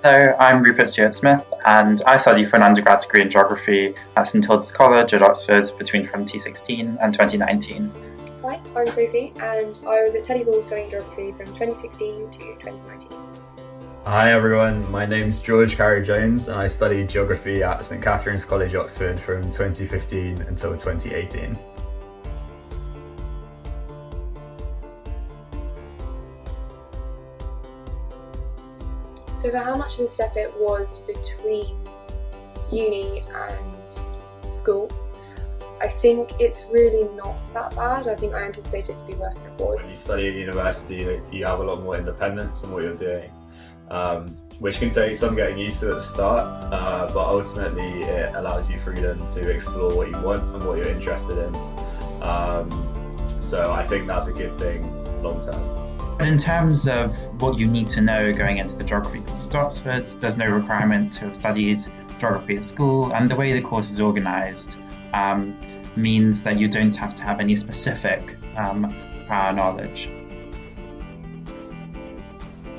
Hello, I'm Rupert Stewart-Smith and I study for an undergrad degree in geography at St Hilda's College at Oxford between 2016 and 2019. Hi, I'm Sophie and I was at Teddy Hall studying geography from 2016 to 2019. Hi everyone, my name's George Carey-Jones and I studied geography at St Catherine's College, Oxford from 2015 until 2018. So for how much of a step it was between uni and school, I think it's really not that bad. I think I anticipated it to be worse than it was. When you study at university, you have a lot more independence in what you're doing, which can take some getting used to at the start, but ultimately it allows you freedom to explore what you want and what you're interested in. So I think that's a good thing long term. In terms of what you need to know going into the geography course at Oxford, there's no requirement to have studied geography at school, and the way the course is organised means that you don't have to have any specific prior knowledge.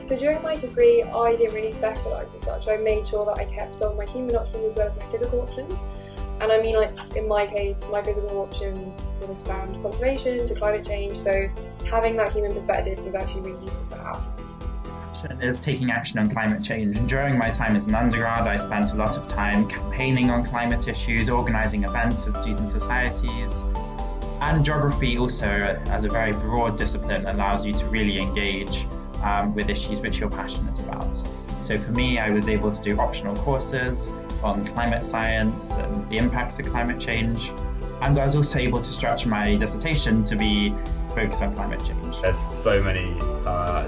So during my degree, I didn't really specialise as such. I made sure that I kept on my human options as well as my physical options. And I mean, like in my case, my physical options sort of spanned conservation to climate change, so having that human perspective was actually really useful to have. Is taking action on climate change, and during my time as an undergrad I spent a lot of time campaigning on climate issues, organising events with student societies, and geography also, as a very broad discipline, allows you to really engage with issues which you're passionate about. So for me, I was able to do optional courses on climate science and the impacts of climate change, and I was also able to structure my dissertation to be focused on climate change. There's so many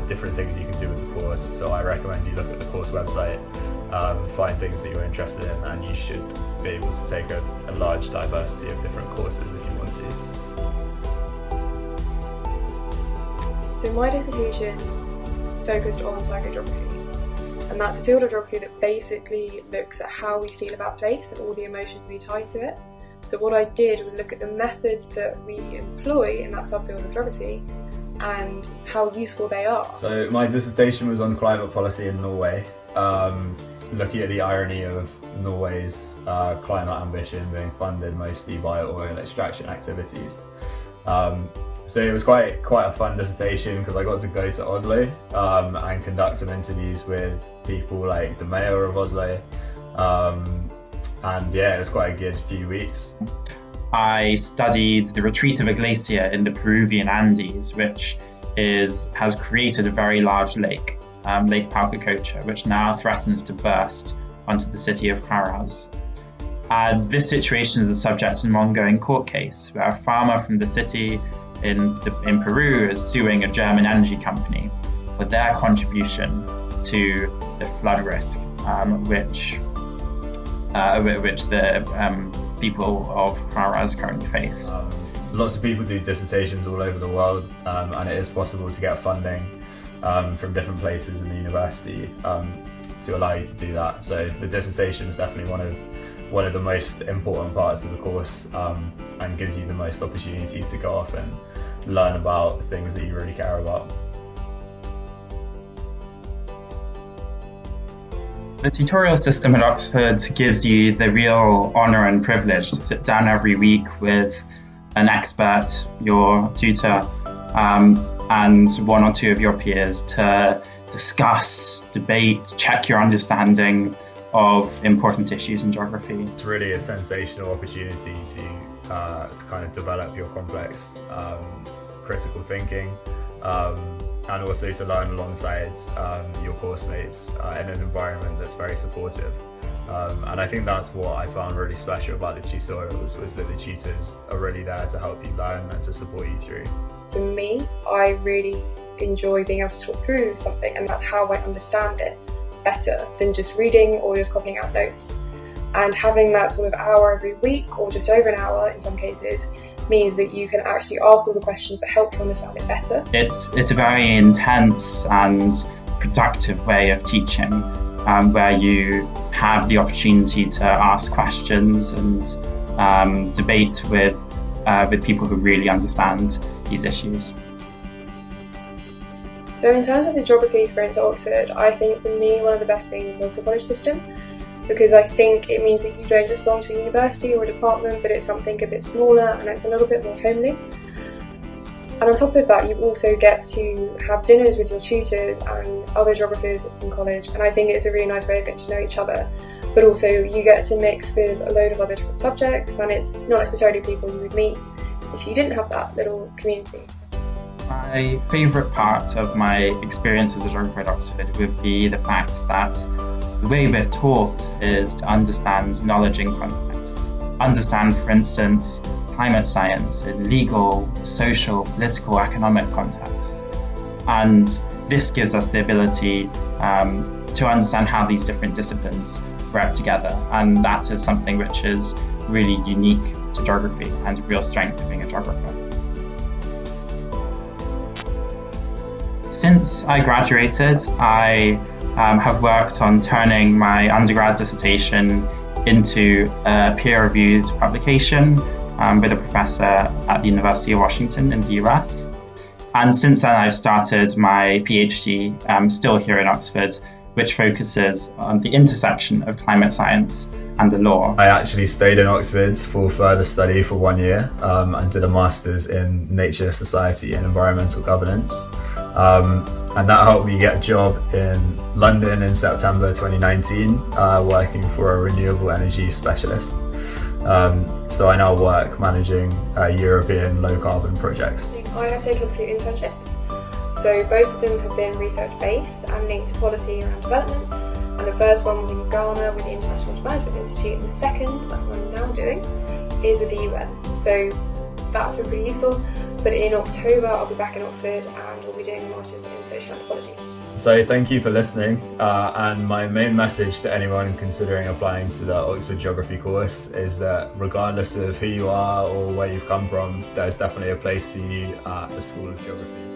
different things you can do with the course, so I recommend you look at the course website, find things that you're interested in, and you should be able to take a large diversity of different courses if you want to. So my dissertation focused on psychogeography, and that's a field of geography that basically looks at how we feel about place and all the emotions we tie to it. So what I did was look at the methods that we employ in that subfield of geography and how useful they are. So my dissertation was on climate policy in Norway, looking at the irony of Norway's climate ambition being funded mostly by oil extraction activities. So it was quite a fun dissertation because I got to go to Oslo and conduct some interviews with people like the mayor of Oslo. And yeah, it was quite a good few weeks. I studied the retreat of a glacier in the Peruvian Andes, which has created a very large lake, Lake Palcacocha, which now threatens to burst onto the city of Huaraz. And this situation is the subject of an ongoing court case where a farmer from the city in Peru is suing a German energy company for their contribution to the flood risk, which the people of Huaraz currently face. Lots of people do dissertations all over the world, and it is possible to get funding from different places in the university to allow you to do that. So the dissertation is definitely one of the most important parts of the course, and gives you the most opportunity to go off and learn about things that you really care about. The tutorial system at Oxford gives you the real honour and privilege to sit down every week with an expert, your tutor, and one or two of your peers to discuss, debate, check your understanding of important issues in geography. It's really a sensational opportunity to kind of develop your complex critical thinking, and also to learn alongside your course mates in an environment that's very supportive. And I think that's what I found really special about the tutorials, was that the tutors are really there to help you learn and to support you through. For me, I really enjoy being able to talk through something, and that's how I understand it better than just reading or just copying out notes. And having that sort of hour every week, or just over an hour in some cases, means that you can actually ask all the questions that help you understand it better. It's a very intense and productive way of teaching, where you have the opportunity to ask questions and debate with people who really understand these issues. So in terms of the geography experience at Oxford, I think for me one of the best things was the college system, because I think it means that you don't just belong to a university or a department, but it's something a bit smaller and it's a little bit more homely. And on top of that, you also get to have dinners with your tutors and other geographers in college, and I think it's a really nice way of getting to know each other. But also you get to mix with a load of other different subjects, and it's not necessarily people you would meet if you didn't have that little community. My favourite part of my experience as a geographer at Oxford would be the fact that the way we're taught is to understand knowledge in context. Understand, for instance, climate science in legal, social, political, economic contexts. And this gives us the ability to understand how these different disciplines work together. And that is something which is really unique to geography and a real strength of being a geographer. Since I graduated, I have worked on turning my undergrad dissertation into a peer-reviewed publication with a professor at the University of Washington in the US. And since then I've started my PhD, still here in Oxford, which focuses on the intersection of climate science and the law. I actually stayed in Oxford for further study for 1 year and did a master's in nature, society and environmental governance. And that helped me get a job in London in September 2019, working for a renewable energy specialist. So I now work managing European low carbon projects. I had taken a few internships, so both of them have been research based and linked to policy around development. And the first one was in Ghana with the International Management Institute, and the second, that's what I'm now doing, is with the UN. So that's been pretty useful. But in October I'll be back in Oxford and we'll be doing a Masters in Social Anthropology. So thank you for listening, and my main message to anyone considering applying to the Oxford Geography course is that regardless of who you are or where you've come from, there's definitely a place for you at the School of Geography.